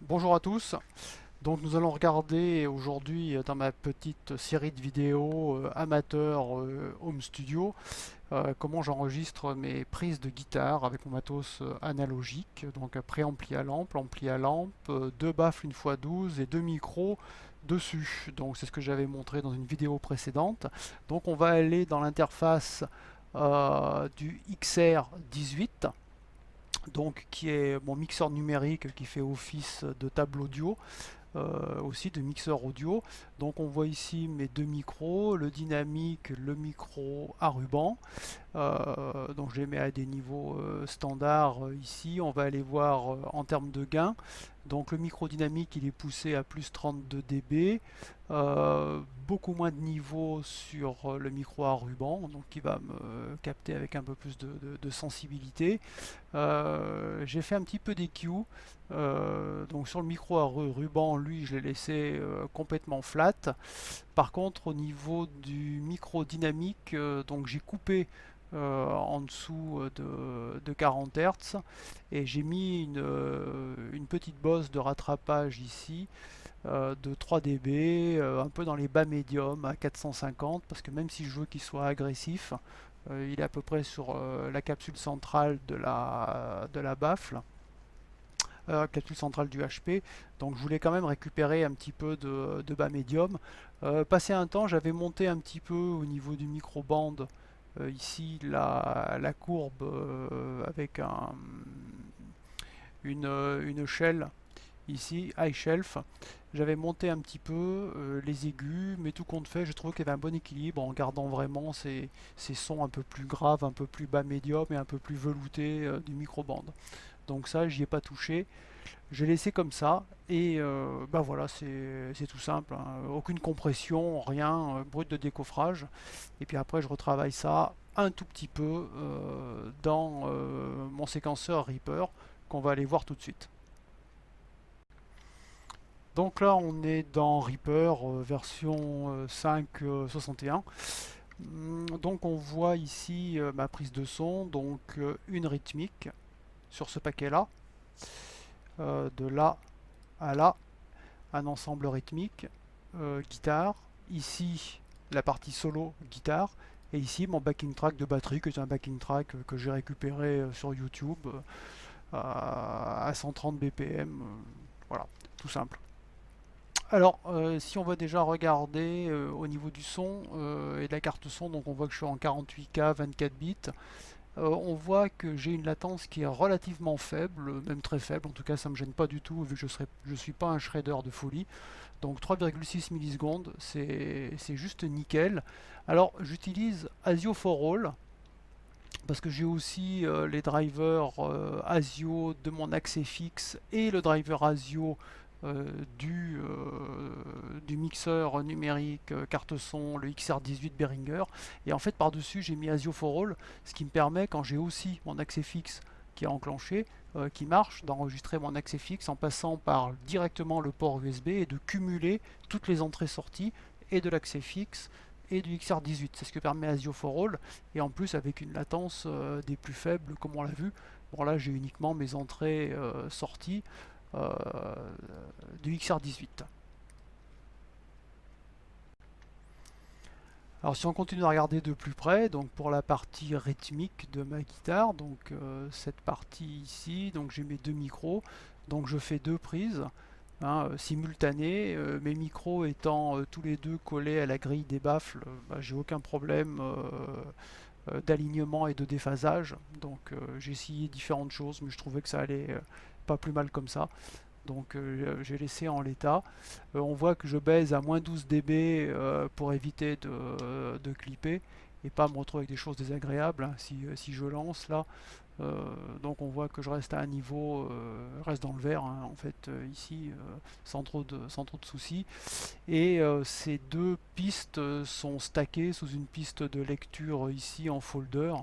Bonjour à tous, donc nous allons regarder aujourd'hui dans ma petite série de vidéos amateur home studio comment j'enregistre mes prises de guitare avec mon matos analogique, donc préampli à lampe, ampli à lampe, deux baffles 1x12 et deux micros dessus. Donc c'est ce que j'avais montré dans une vidéo précédente. Donc on va aller dans l'interface du XR18, donc qui est mon mixeur numérique qui fait office de table audio, aussi de mixeur audio. Donc on voit ici mes deux micros, le dynamique, le micro à ruban. Donc je les mets à des niveaux standards ici. On va aller voir en termes de gain. Donc le micro dynamique il est poussé à plus 32 dB. Beaucoup moins de niveau sur le micro à ruban, donc qui va me capter avec un peu plus de sensibilité. J'ai fait un petit peu d'EQ. Donc sur le micro à ruban, lui, je l'ai laissé complètement flat. Par contre, au niveau du micro dynamique, donc j'ai coupé en dessous de 40 Hz et j'ai mis une petite bosse de rattrapage ici de 3 dB, un peu dans les bas médiums à 450, parce que même si je veux qu'il soit agressif, il est à peu près sur la capsule centrale de la baffle, capsule centrale du HP, donc je voulais quand même récupérer un petit peu de bas médium. Passé un temps, j'avais monté un petit peu au niveau du micro-bande, ici la courbe avec une shell, ici, high shelf. J'avais monté un petit peu les aigus, mais tout compte fait, je trouvais qu'il y avait un bon équilibre en gardant vraiment ces sons un peu plus graves, un peu plus bas médium et un peu plus veloutés du micro-bande. Donc ça, j'y ai pas touché. J'ai laissé comme ça et bah voilà, c'est tout simple, hein. Aucune compression, rien, brut de décoffrage. Et puis après, je retravaille ça un tout petit peu dans mon séquenceur Reaper qu'on va aller voir tout de suite. Donc là, on est dans Reaper version 5.61. Donc on voit ici ma prise de son, donc une rythmique sur ce paquet-là, de là à là, un ensemble rythmique, guitare, ici la partie solo guitare, et ici mon backing track de batterie, que c'est un backing track que j'ai récupéré sur YouTube à 130 BPM, voilà, tout simple. Alors, si on va déjà regarder au niveau du son et de la carte son, donc on voit que je suis en 48K 24 bits. On voit que j'ai une latence qui est relativement faible, même très faible, en tout cas ça ne me gêne pas du tout vu que je ne suis pas un shredder de folie. Donc 3,6 millisecondes, c'est juste nickel. Alors j'utilise ASIO for All, parce que j'ai aussi les drivers ASIO de mon accès fixe et le driver ASIO du mixeur numérique carte son, le XR18 Behringer. Et en fait, par-dessus, j'ai mis ASIO for All, ce qui me permet, quand j'ai aussi mon accès fixe qui est enclenché, qui marche, d'enregistrer mon accès fixe en passant par directement le port USB et de cumuler toutes les entrées-sorties et de l'accès fixe et du XR18. C'est ce que permet ASIO for All, et en plus avec une latence des plus faibles, comme on l'a vu. Bon, là j'ai uniquement mes entrées sorties euh, du XR18. Alors si on continue à regarder de plus près, donc pour la partie rythmique de ma guitare, donc cette partie ici, donc j'ai mes deux micros, donc je fais deux prises, hein, simultanées, mes micros étant tous les deux collés à la grille des baffles, bah, j'ai aucun problème d'alignement et de déphasage. Donc j'ai essayé différentes choses, mais je trouvais que ça allait pas plus mal comme ça. Donc j'ai laissé en l'état. On voit que je baise à moins 12 dB pour éviter de clipper et pas me retrouver avec des choses désagréables, hein, si je lance là. Donc on voit que je reste à un niveau, reste dans le vert, hein, en fait ici, sans trop de soucis. Et ces deux pistes sont stackées sous une piste de lecture ici en folder.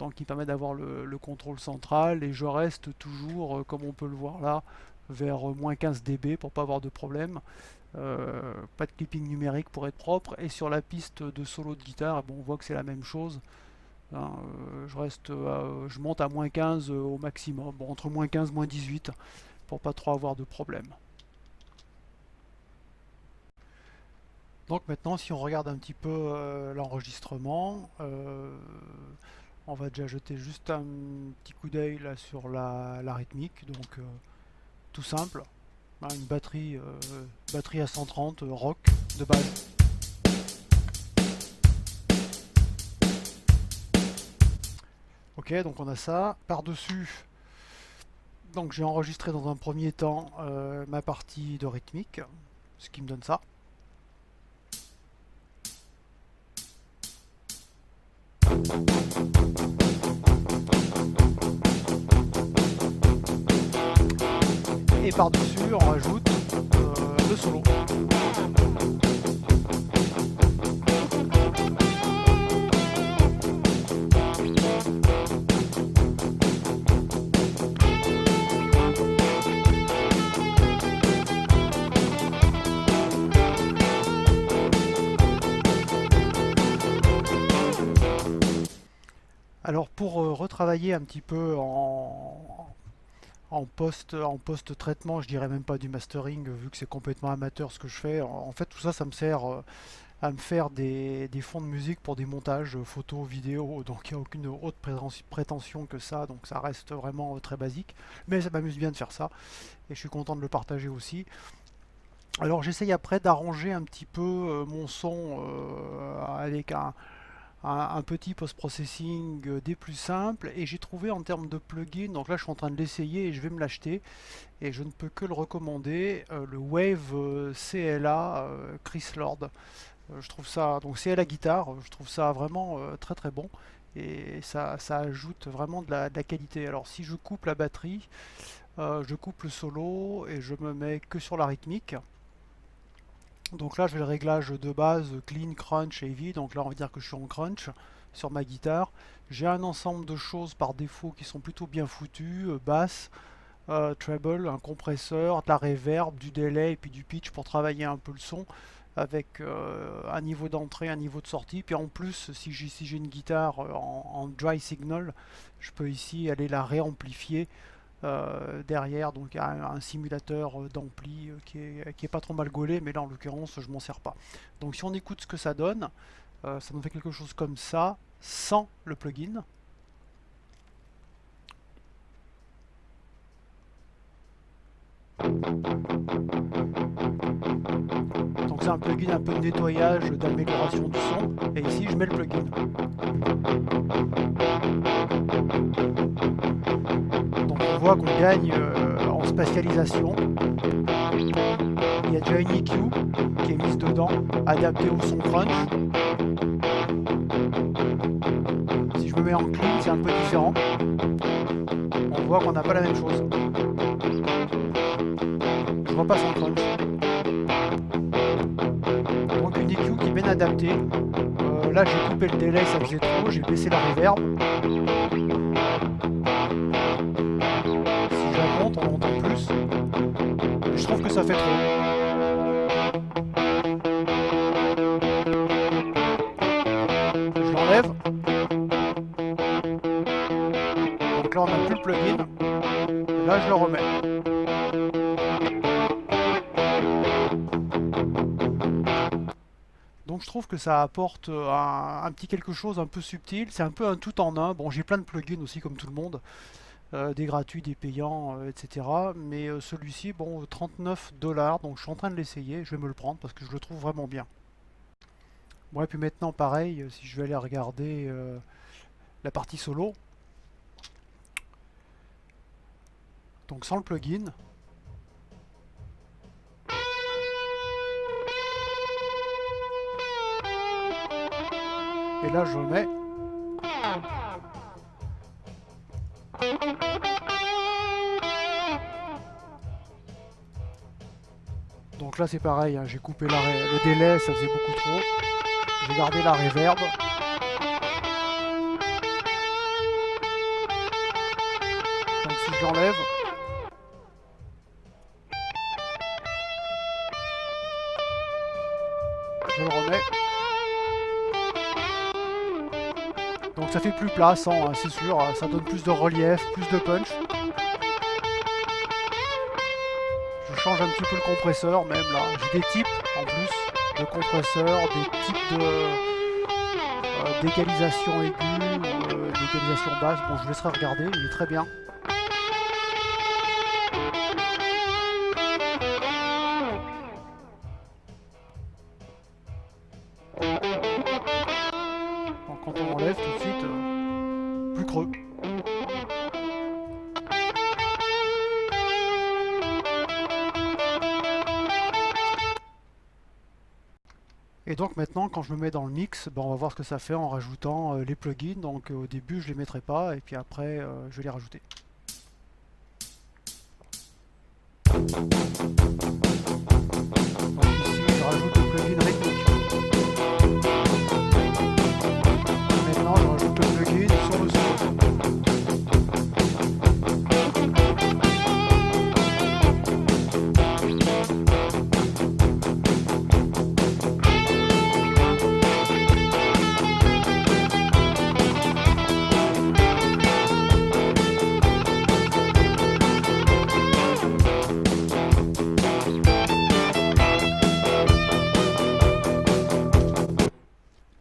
Donc qui permet d'avoir le contrôle central, et je reste toujours, comme on peut le voir là, vers moins 15 dB pour pas avoir de problème. Pas de clipping numérique pour être propre. Et sur la piste de solo de guitare, bon, on voit que c'est la même chose. Hein, je monte à moins 15 au maximum, bon, entre moins 15 et moins 18 pour pas trop avoir de problème. Donc maintenant, si on regarde un petit peu l'enregistrement, on va déjà jeter juste un petit coup d'œil là sur la rythmique. Donc tout simple, hein, une batterie à 130 rock de base. Ok, donc on a ça. Par-dessus, donc j'ai enregistré dans un premier temps ma partie de rythmique, ce qui me donne ça. Et par-dessus, on rajoute le solo. Alors pour retravailler un petit peu en post-traitement, je dirais même pas du mastering, vu que c'est complètement amateur ce que je fais. En fait, tout ça, ça me sert à me faire des fonds de musique pour des montages photos, vidéos. Donc il n'y a aucune autre prétention que ça. Donc ça reste vraiment très basique. Mais ça m'amuse bien de faire ça. Et je suis content de le partager aussi. Alors j'essaye après d'arranger un petit peu mon son avec un petit post-processing des plus simples, et j'ai trouvé en termes de plugin, donc là je suis en train de l'essayer et je vais me l'acheter et je ne peux que le recommander, le Wave CLA Chris Lord. Je trouve ça, donc CLA guitare, je trouve ça vraiment très très bon, et ça ajoute vraiment de la qualité. Alors si je coupe la batterie, je coupe le solo et je me mets que sur la rythmique. Donc là, je vais le réglage de base clean, crunch, heavy. Donc là, on va dire que je suis en crunch sur ma guitare. J'ai un ensemble de choses par défaut qui sont plutôt bien foutues. Basse, treble, un compresseur, de la reverb, du delay et puis du pitch pour travailler un peu le son avec un niveau d'entrée, un niveau de sortie. Puis en plus, si j'ai une guitare en dry signal, je peux ici aller la réamplifier derrière, donc un simulateur d'ampli qui est pas trop mal gaulé, mais là en l'occurrence je m'en sers pas. Donc si on écoute ce que ça donne, ça nous fait quelque chose comme ça sans le plugin. Donc c'est un plugin un peu de nettoyage, d'amélioration du son, et ici je mets le plugin. Donc on voit qu'on gagne en spatialisation. Il y a déjà une EQ qui est mise dedans, adaptée au son crunch. Si je me mets en clean, c'est un peu différent. On voit qu'on n'a pas la même chose. Je repasse en crunch. Donc une EQ qui est bien adaptée. Là j'ai coupé le délai, ça faisait trop, j'ai baissé la reverb. Si je la monte, on entend plus. Et je trouve que ça fait trop. Je l'enlève. Donc là on n'a plus le plugin. Et là je le remets. Donc je trouve que ça apporte un petit quelque chose un peu subtil. C'est un peu un tout en un. Bon, j'ai plein de plugins aussi comme tout le monde. Des gratuits, des payants, etc. Mais celui-ci, bon, 39 $, donc je suis en train de l'essayer. Je vais me le prendre parce que je le trouve vraiment bien. Bon, et puis maintenant, pareil, si je vais aller regarder la partie solo, donc sans le plugin. Et là, je mets. Donc là, c'est pareil, hein, j'ai coupé le délai, ça faisait beaucoup trop. J'ai gardé la reverb. Donc si j'enlève, Donc ça fait plus plaçant, hein, c'est sûr, ça donne plus de relief, plus de punch. Je change un petit peu le compresseur même là. J'ai des types en plus de compresseurs, des types d'égalisation aiguë ou d'égalisation basse. Bon, je vous laisserai regarder, il est très bien. Donc, quand on enlève tout de suite, plus creux. Et donc maintenant, quand je me mets dans le mix, ben, on va voir ce que ça fait en rajoutant les plugins. Donc au début, je les mettrai pas, et puis après, je vais les rajouter. Donc ici, je rajoute le plugin rythmique. Et maintenant, je rajoute le plugin sur le solo.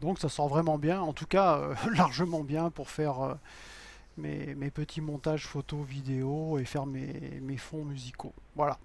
Donc ça sort vraiment bien, en tout cas largement bien pour faire mes petits montages photos, vidéos et faire mes fonds musicaux. Voilà.